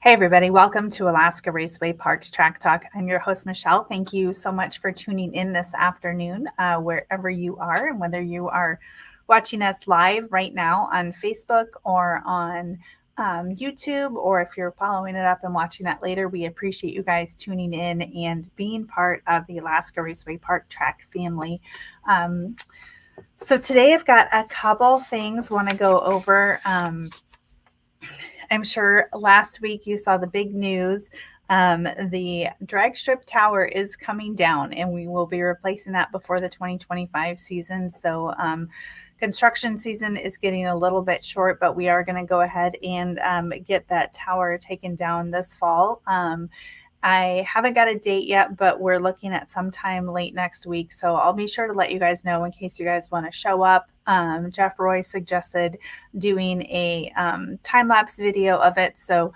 Hey everybody, welcome to Alaska Raceway Parks Track Talk. I'm your host, Michelle. Thank you so much for tuning in this afternoon, wherever you are, and whether you are watching us live right now on Facebook or on YouTube, or if you're following it up and watching that later. We appreciate you guys tuning in and being part of the Alaska Raceway Park Track family. So today I've got a couple things I want to go over. I'm sure last week you saw the big news. The drag strip tower is coming down, and we will be replacing that before the 2025 season. So construction season is getting a little bit short, but we are going to go ahead and get that tower taken down this fall. I haven't got a date yet, but we're looking at sometime late next week. So I'll be sure to let you guys know in case you guys want to show up. Jeff Roy suggested doing a time-lapse video of it. So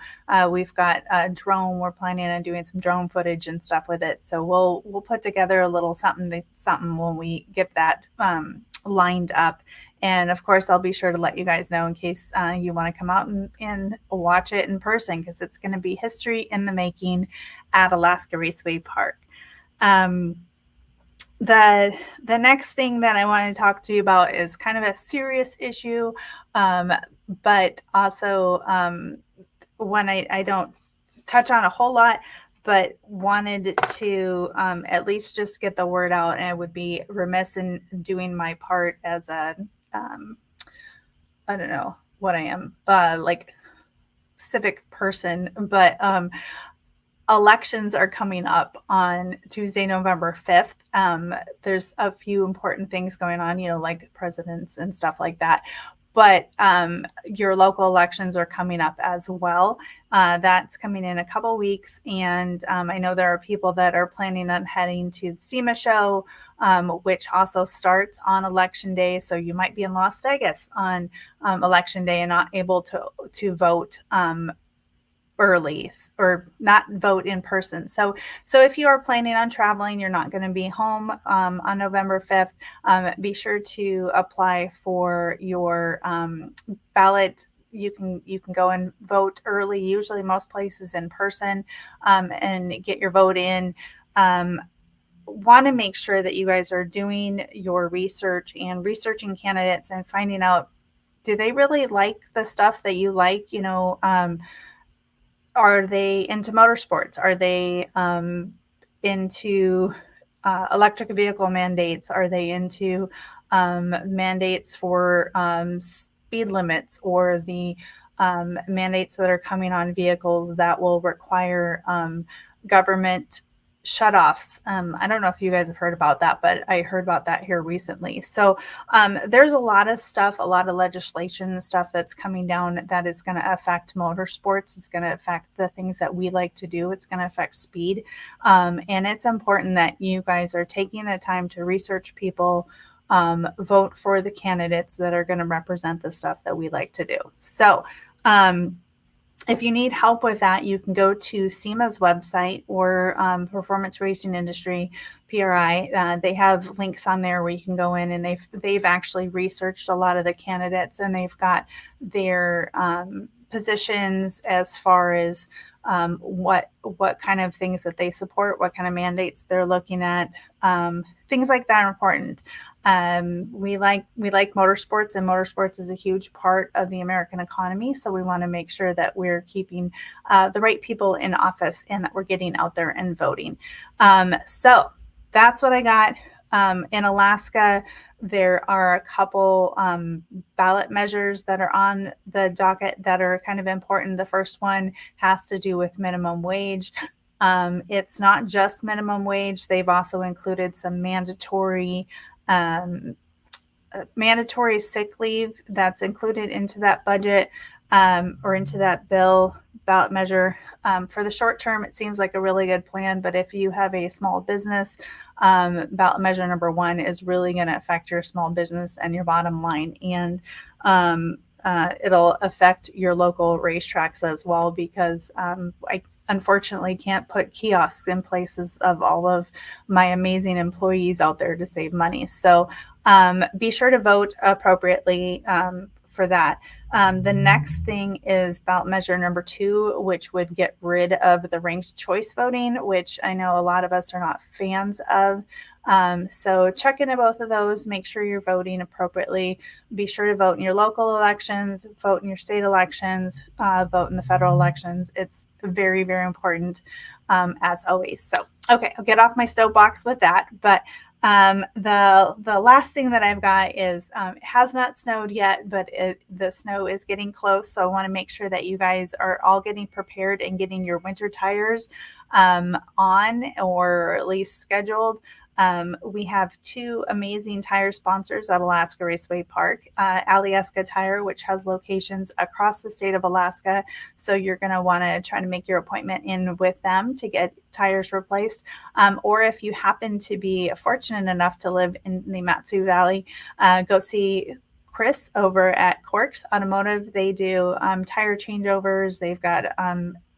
we've got a drone. We're planning on doing some drone footage and stuff with it. So we'll put together a little something when we get that lined up. And of course, I'll be sure to let you guys know in case you want to come out and watch it in person, because it's going to be history in the making at Alaska Raceway Park. The next thing that I want to talk to you about is kind of a serious issue, but also one I don't touch on a whole lot, but wanted to at least just get the word out. And I would be remiss in doing my part as a I don't know what I am, like civic person, but elections are coming up on Tuesday, November 5th. There's a few important things going on, like presidents and stuff like that. But your local elections are coming up as well. That's coming in a couple weeks. And I know there are people that are planning on heading to the SEMA show, which also starts on election day. So you might be in Las Vegas on election day and not able to vote early or not vote in person. So if you are planning on traveling, you're not going to be home on November 5th, be sure to apply for your ballot. You can go and vote early, usually most places in person, and get your vote in. Want to make sure that you guys are doing your research and researching candidates and finding out, do they really like the stuff that you like? Are they into motorsports? Are they into electric vehicle mandates? Are they into mandates for speed limits, or the mandates that are coming on vehicles that will require government shutoffs? I don't know if you guys have heard about that, but I heard about that here recently. So there's a lot of stuff, a lot of legislation and stuff that's coming down that is going to affect motorsports. It's going to affect the things that we like to do. It's going to affect speed. And it's important that you guys are taking the time to research people, vote for the candidates that are going to represent the stuff that we like to do. So if you need help with that, you can go to SEMA's website, or Performance Racing Industry, PRI. They have links on there where you can go in, and they've actually researched a lot of the candidates, and they've got their positions as far as what kind of things that they support, what kind of mandates they're looking at. Things like that are important. We like motorsports, and motorsports is a huge part of the American economy. So we want to make sure that we're keeping the right people in office, and that we're getting out there and voting. So that's what I got. In Alaska, there are a couple ballot measures that are on the docket that are kind of important. The first one has to do with minimum wage. It's not just minimum wage. They've also included some mandatory sick leave that's included into that budget, or into that ballot measure. For the short term, it seems like a really good plan, but if you have a small business, ballot measure number 1 is really going to affect your small business and your bottom line. And it'll affect your local racetracks as well, because I unfortunately can't put kiosks in places of all of my amazing employees out there to save money. So be sure to vote appropriately for that. The next thing is ballot measure number 2, which would get rid of the ranked choice voting, which I know a lot of us are not fans of. So check into both of those, make sure you're voting appropriately. Be sure to vote in your local elections, vote in your state elections, vote in the federal elections. It's very, very important, as always. So, okay, I'll get off my soapbox with that. But the last thing that I've got is it has not snowed yet, but the snow is getting close. So I want to make sure that you guys are all getting prepared and getting your winter tires on, or at least scheduled. We have 2 amazing tire sponsors at Alaska Raceway Park. Alyeska Tire, which has locations across the state of Alaska. So you're going to want to try to make your appointment in with them to get tires replaced. Or if you happen to be fortunate enough to live in the Matsu Valley, go see Chris over at Corks Automotive. They do tire changeovers. They've got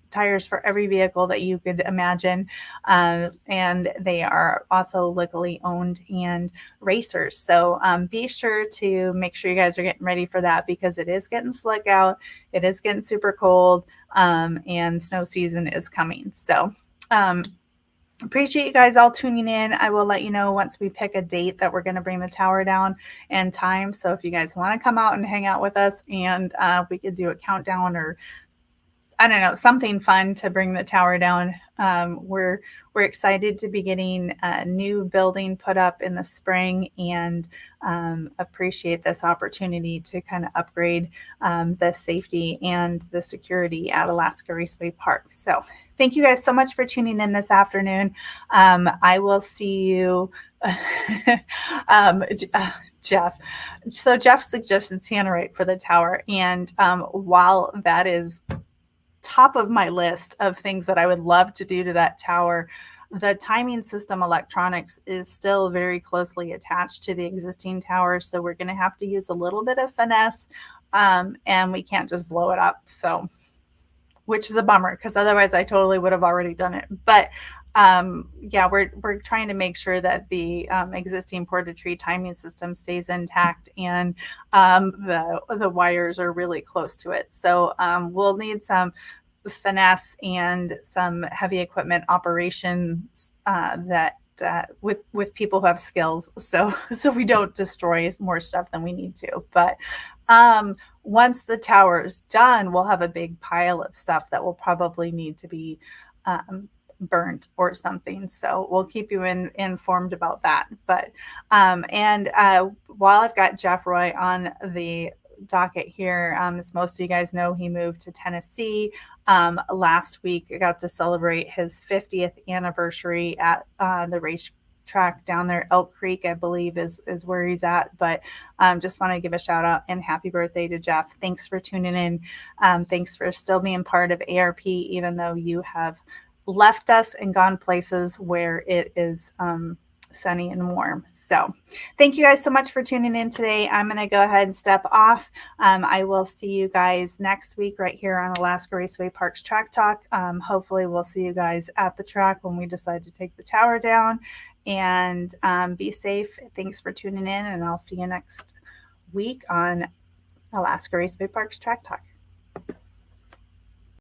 tires for every vehicle that you could imagine. And they are also locally owned and racers. So be sure to make sure you guys are getting ready for that, because it is getting slick out. It is getting super cold, and snow season is coming. So appreciate you guys all tuning in. I will let you know once we pick a date that we're going to bring the tower down and time. So if you guys want to come out and hang out with us, and we could do a countdown, or I don't know, something fun to bring the tower down. We're excited to be getting a new building put up in the spring, and appreciate this opportunity to kind of upgrade the safety and the security at Alaska Raceway Park. So thank you guys so much for tuning in this afternoon. I will see you. Jeff. So Jeff suggested Tannerite for the tower. And while that is top of my list of things that I would love to do to that tower, the timing system electronics is still very closely attached to the existing tower. So we're going to have to use a little bit of finesse, and we can't just blow it up. So, which is a bummer, because otherwise I totally would have already done it. But yeah, we're trying to make sure that the existing Porta-Tree timing system stays intact, and the wires are really close to it. So we'll need some finesse and some heavy equipment operations with people who have skills, so we don't destroy more stuff than we need to. But once the tower's done, we'll have a big pile of stuff that will probably need to be burnt or something. So we'll keep you informed about that. But while I've got Jeff Roy on the docket here, as most of you guys know, he moved to Tennessee last week. I got to celebrate his 50th anniversary at the racetrack down there. Elk Creek, I believe, is where he's at. But just want to give a shout out and happy birthday to Jeff. Thanks for tuning in. Thanks for still being part of ARP, even though you have left us and gone places where it is sunny and warm. So thank you guys so much for tuning in today. I'm going to go ahead and step off. I will see you guys next week right here on Alaska Raceway Park's Track Talk. Hopefully we'll see you guys at the track when we decide to take the tower down. And be safe. Thanks for tuning in, and I'll see you next week on Alaska Raceway Park's Track Talk.